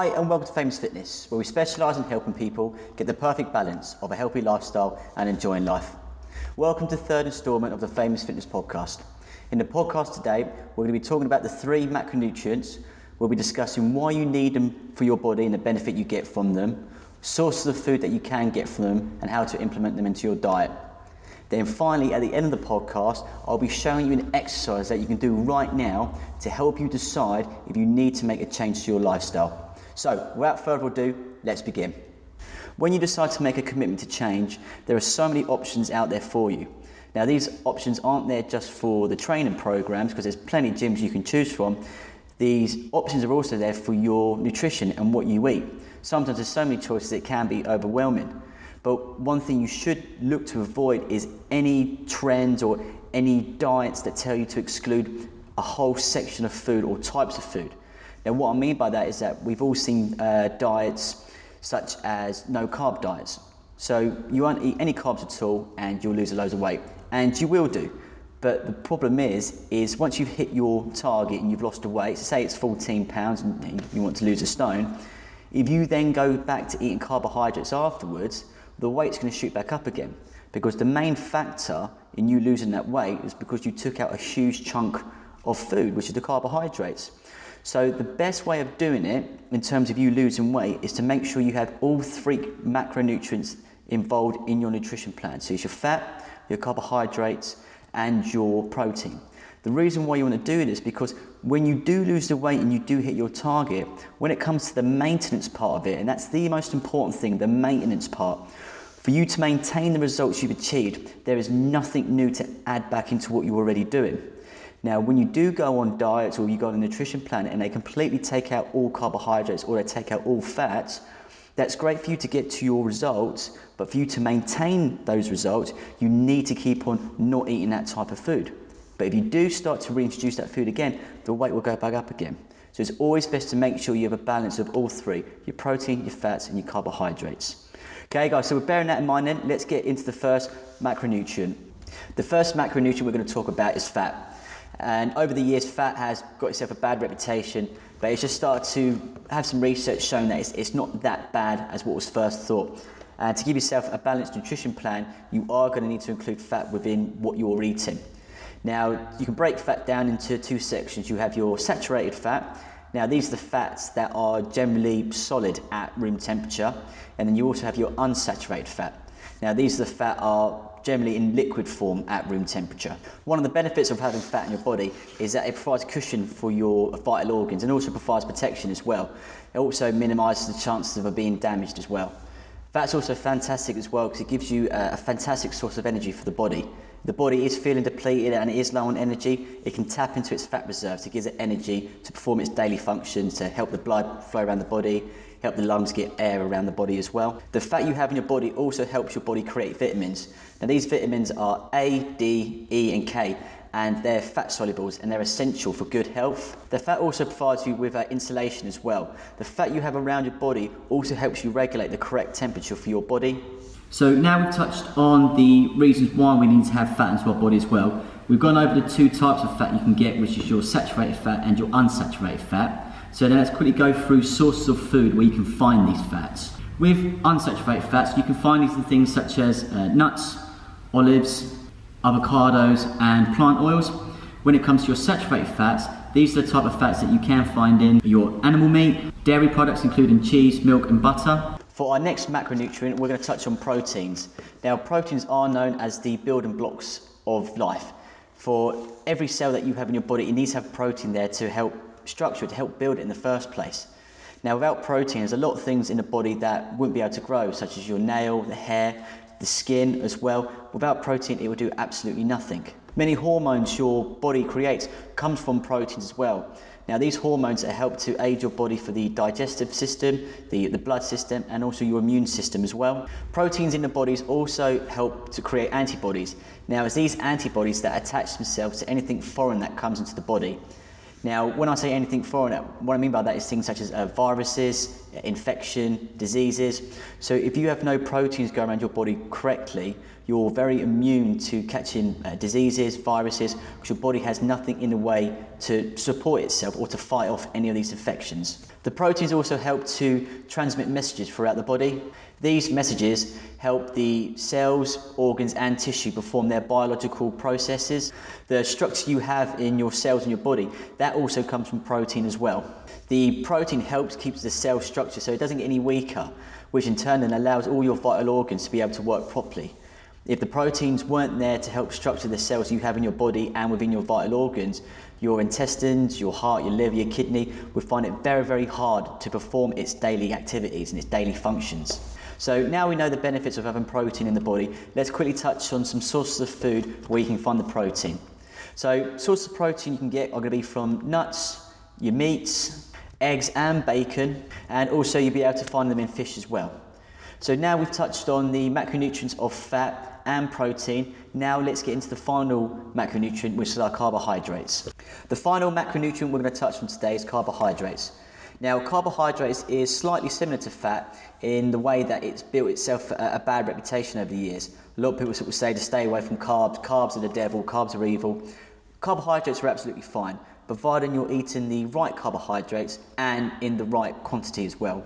Hi and welcome to Famous Fitness, where we specialise in helping people get the perfect balance of a healthy lifestyle and enjoying life. Welcome to the third instalment of the Famous Fitness podcast. In the podcast today, we're going to be talking about the 3 macronutrients. We'll be discussing why you need them for your body and the benefit you get from them, sources of food that you can get from them, and how to implement them into your diet. Then finally, at the end of the podcast, I'll be showing you an exercise that you can do right now to help you decide if you need to make a change to your lifestyle. So, without further ado, let's begin. When you decide to make a commitment to change, there are so many options out there for you. Now, these options aren't there just for the training programs, because there's plenty of gyms you can choose from. These options are also there for your nutrition and what you eat. Sometimes there's so many choices it can be overwhelming. But one thing you should look to avoid is any trends or any diets that tell you to exclude a whole section of food or types of food. Now, what I mean by that is that we've all seen diets such as no carb diets. So you won't eat any carbs at all and you'll lose loads of weight, and you will do. But the problem is once you've hit your target and you've lost the weight, so say it's 14 pounds and you want to lose a stone, if you then go back to eating carbohydrates afterwards, the weight's going to shoot back up again, because the main factor in you losing that weight is because you took out a huge chunk of food, which is the carbohydrates. So the best way of doing it in terms of you losing weight is to make sure you have all 3 macronutrients involved in your nutrition plan. So it's your fat, your carbohydrates, and your protein. The reason why you want to do it is because when you do lose the weight and you do hit your target, when it comes to the maintenance part of it, and that's the most important thing, the maintenance part, for you to maintain the results you've achieved, there is nothing new to add back into what you're already doing. Now, when you do go on diets or you go on a nutrition plan and they completely take out all carbohydrates or they take out all fats, that's great for you to get to your results, but for you to maintain those results, you need to keep on not eating that type of food. But if you do start to reintroduce that food again, the weight will go back up again. So it's always best to make sure you have a balance of all 3, your protein, your fats, and your carbohydrates. Okay guys, so we're bearing that in mind then, let's get into the first macronutrient. The first macronutrient we're going to talk about is fat. And over the years, fat has got itself a bad reputation, but it's just started to have some research showing that it's not that bad as what was first thought. And to give yourself a balanced nutrition plan, you are going to need to include fat within what you're eating. Now, you can break fat down into 2 sections. You have your saturated fat. Now, these are the fats that are generally solid at room temperature. And then you also have your unsaturated fat. Now, these are the fat are generally in liquid form at room temperature. One of the benefits of having fat in your body is that it provides cushion for your vital organs and also provides protection as well. It also minimises the chances of it being damaged as well. Fat's also fantastic as well because it gives you a fantastic source of energy for the body. The body is feeling depleted and it is low on energy. It can tap into its fat reserves to give it energy to perform its daily functions, to help the blood flow around the body, help the lungs get air around the body as well. The fat you have in your body also helps your body create vitamins. Now, these vitamins are A, D, E and K, and they're fat solubles and they're essential for good health. The fat also provides you with insulation as well. The fat you have around your body also helps you regulate the correct temperature for your body. So now we've touched on the reasons why we need to have fat into our body as well. We've gone over the 2 types of fat you can get, which is your saturated fat and your unsaturated fat. So then let's quickly go through sources of food where you can find these fats. With unsaturated fats, you can find these in things such as nuts, olives, avocados and plant oils. When it comes to your saturated fats, these are the type of fats that you can find in your animal meat, dairy products including cheese, milk and butter. For our next macronutrient, we're going to touch on proteins. Now, proteins are known as the building blocks of life. For every cell that you have in your body, it needs to have protein there to help structure it, to help build it in the first place. Now, without protein, there's a lot of things in the body that wouldn't be able to grow, such as your nail, the hair, the skin as well. Without protein, it would do absolutely nothing. Many hormones your body creates comes from proteins as well. Now, these hormones help to aid your body for the digestive system, the blood system, and also your immune system as well. Proteins in the bodies also help to create antibodies. Now, it's these antibodies that attach themselves to anything foreign that comes into the body. Now, when I say anything foreign, what I mean by that is things such as viruses, infection, diseases. So if you have no proteins going around your body correctly, you're very immune to catching diseases, viruses, because your body has nothing in the way to support itself or to fight off any of these infections. The proteins also help to transmit messages throughout the body. These messages help the cells, organs and tissue perform their biological processes. The structure you have in your cells in your body, that also comes from protein as well. The protein helps keep the cell structure so it doesn't get any weaker, which in turn then allows all your vital organs to be able to work properly. If the proteins weren't there to help structure the cells you have in your body and within your vital organs, your intestines, your heart, your liver, your kidney would find it very, very hard to perform its daily activities and its daily functions. So now we know the benefits of having protein in the body, let's quickly touch on some sources of food where you can find the protein. So sources of protein you can get are going to be from nuts, your meats, eggs and bacon, and also you'll be able to find them in fish as well. So now we've touched on the macronutrients of fat and protein. Now let's get into the final macronutrient, which is our carbohydrates. The final macronutrient we're going to touch on today is carbohydrates. Now, carbohydrates is slightly similar to fat in the way that it's built itself a bad reputation over the years. A lot of people sort of say to stay away from carbs. Carbs are the devil, carbs are evil. Carbohydrates are absolutely fine, providing you're eating the right carbohydrates and in the right quantity as well.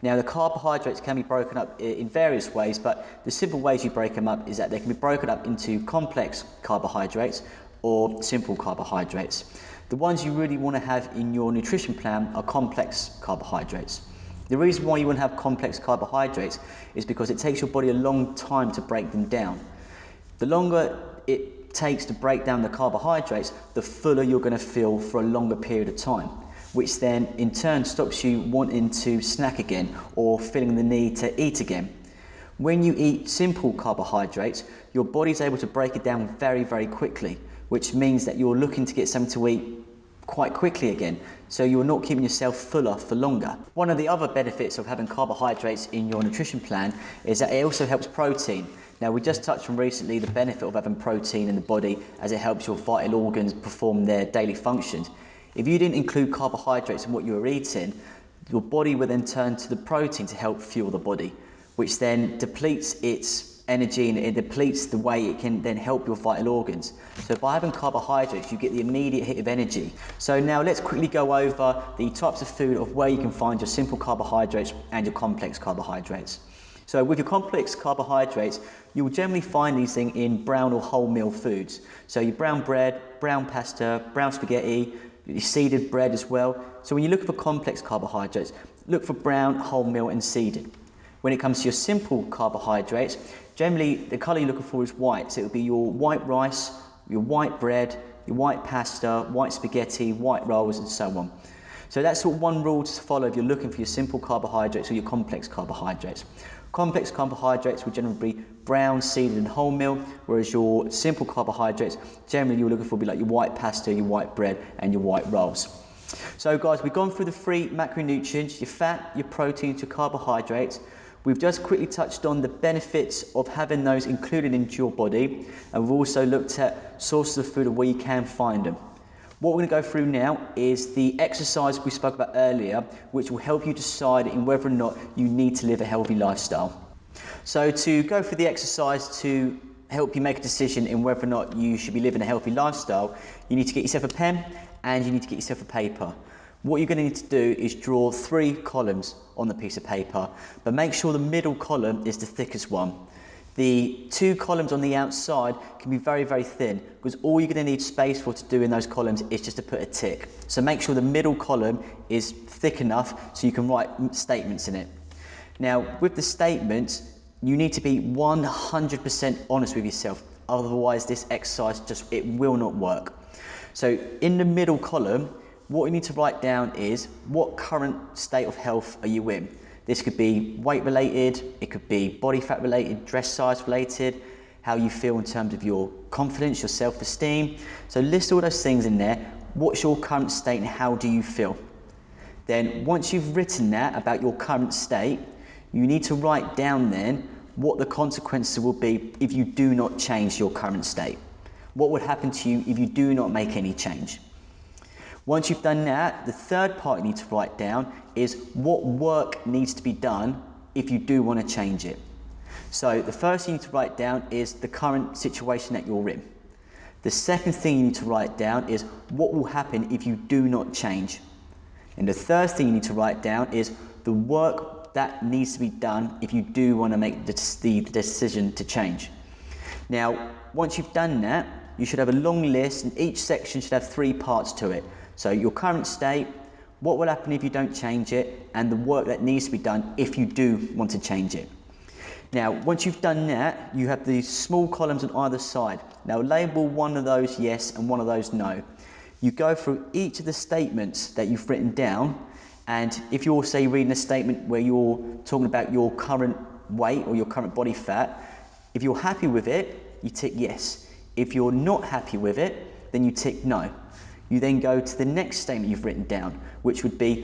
Now, the carbohydrates can be broken up in various ways, but the simple ways you break them up is that they can be broken up into complex carbohydrates or simple carbohydrates. The ones you really want to have in your nutrition plan are complex carbohydrates. The reason why you want to have complex carbohydrates is because it takes your body a long time to break them down. The longer it takes to break down the carbohydrates, the fuller you're going to feel for a longer period of time, which then in turn stops you wanting to snack again or feeling the need to eat again. When you eat simple carbohydrates, your body's able to break it down very, very quickly, which means that you're looking to get something to eat quite quickly again, so you're not keeping yourself fuller for longer. One of the other benefits of having carbohydrates in your nutrition plan is that it also helps protein. Now, we just touched on recently the benefit of having protein in the body as it helps your vital organs perform their daily functions. If you didn't include carbohydrates in what you were eating, your body would then turn to the protein to help fuel the body, which then depletes its energy and it depletes the way it can then help your vital organs. So by having carbohydrates, you get the immediate hit of energy. So now let's quickly go over the types of food of where you can find your simple carbohydrates and your complex carbohydrates. So with your complex carbohydrates, you will generally find these things in brown or wholemeal foods. So your brown bread, brown pasta, brown spaghetti, your seeded bread as well. So when you look for complex carbohydrates, look for brown, wholemeal and seeded. When it comes to your simple carbohydrates, generally the colour you're looking for is white. So it will be your white rice, your white bread, your white pasta, white spaghetti, white rolls and so on. So that's sort of one rule to follow if you're looking for your simple carbohydrates or your complex carbohydrates. Complex carbohydrates will generally be brown, seeded and wholemeal, whereas your simple carbohydrates, generally you're looking for will be like your white pasta, your white bread and your white rolls. So guys, we've gone through the three macronutrients, your fat, your proteins, your carbohydrates. We've just quickly touched on the benefits of having those included into your body, and we've also looked at sources of food and where you can find them. What we're going to go through now is the exercise we spoke about earlier, which will help you decide in whether or not you need to live a healthy lifestyle. So to go through the exercise to help you make a decision in whether or not you should be living a healthy lifestyle, you need to get yourself a pen and you need to get yourself a paper. What you're going to need to do is draw 3 columns on the piece of paper, but make sure the middle column is the thickest one. The 2 columns on the outside can be very, very thin, because all you're going to need space for to do in those columns is just to put a tick. So make sure the middle column is thick enough so you can write statements in it. Now, with the statements, you need to be 100% honest with yourself. Otherwise, this exercise it will not work. So in the middle column, what you need to write down is what current state of health are you in. This could be weight related, it could be body fat related, dress size related, how you feel in terms of your confidence, your self-esteem. So list all those things in there. What's your current state and how do you feel? Then once you've written that about your current state, you need to write down then what the consequences will be if you do not change your current state. What would happen to you if you do not make any change? Once you've done that, the third part you need to write down is what work needs to be done if you do want to change it. So the first thing you need to write down is the current situation that you're in. The second thing you need to write down is what will happen if you do not change. And the third thing you need to write down is the work that needs to be done if you do want to make the decision to change. Now, once you've done that, you should have a long list, and each section should have 3 parts to it. So your current state, what will happen if you don't change it, and the work that needs to be done if you do want to change it. Now, once you've done that, you have these small columns on either side. Now, label one of those yes and one of those no. You go through each of the statements that you've written down, and if you're, say, reading a statement where you're talking about your current weight or your current body fat, if you're happy with it, you tick yes. If you're not happy with it, then you tick no. You then go to the next statement you've written down, which would be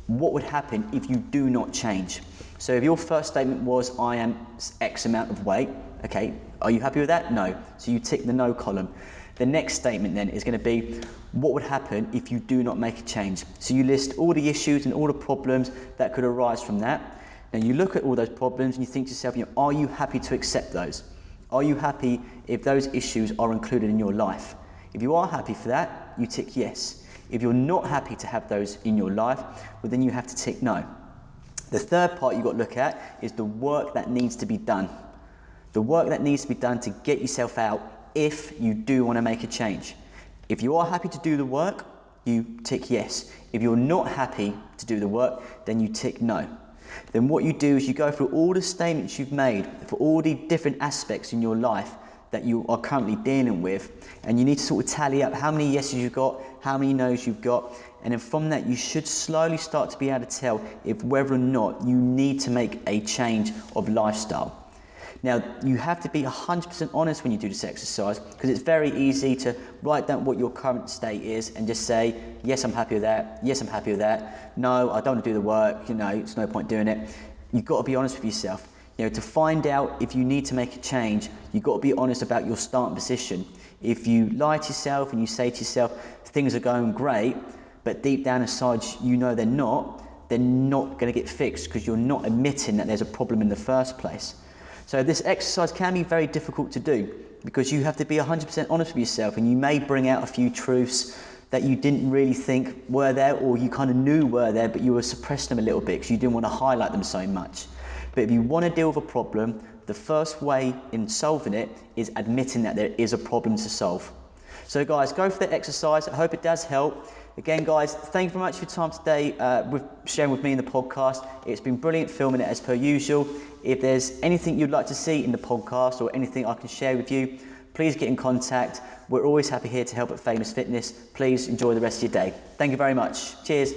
what would happen if you do not change. So if your first statement was, I am X amount of weight, okay, are you happy with that? No. So you tick the no column. The next statement then is going to be, what would happen if you do not make a change? So you list all the issues and all the problems that could arise from that. Now you look at all those problems and you think to yourself, are you happy to accept those? Are you happy if those issues are included in your life? If you are happy for that, you tick yes. If you're not happy to have those in your life, well then you have to tick no. The third part you've got to look at is the work that needs to be done. The work that needs to be done to get yourself out if you do want to make a change. If you are happy to do the work, you tick yes. If you're not happy to do the work, then you tick no. Then what you do is you go through all the statements you've made for all the different aspects in your life that you are currently dealing with, and you need to sort of tally up how many yeses you've got, how many no's you've got, and then from that you should slowly start to be able to tell if whether or not you need to make a change of lifestyle. Now, you have to be 100% honest when you do this exercise, because it's very easy to write down what your current state is and just say, yes, I'm happy with that, yes, I'm happy with that, no, I don't want to do the work, it's no point doing it. You've got to be honest with yourself. To find out if you need to make a change, you've got to be honest about your starting position. If you lie to yourself and you say to yourself, things are going great, but deep down inside they're not going to get fixed because you're not admitting that there's a problem in the first place. So this exercise can be very difficult to do because you have to be 100% honest with yourself, and you may bring out a few truths that you didn't really think were there, or you kind of knew were there, but you were suppressing them a little bit because you didn't want to highlight them so much. But if you want to deal with a problem, the first way in solving it is admitting that there is a problem to solve. So guys, go for the exercise. I hope it does help. Again, guys, thank you very much for your time today with sharing with me in the podcast. It's been brilliant filming it as per usual. If there's anything you'd like to see in the podcast or anything I can share with you, please get in contact. We're always happy here to help at Famous Fitness. Please enjoy the rest of your day. Thank you very much. Cheers.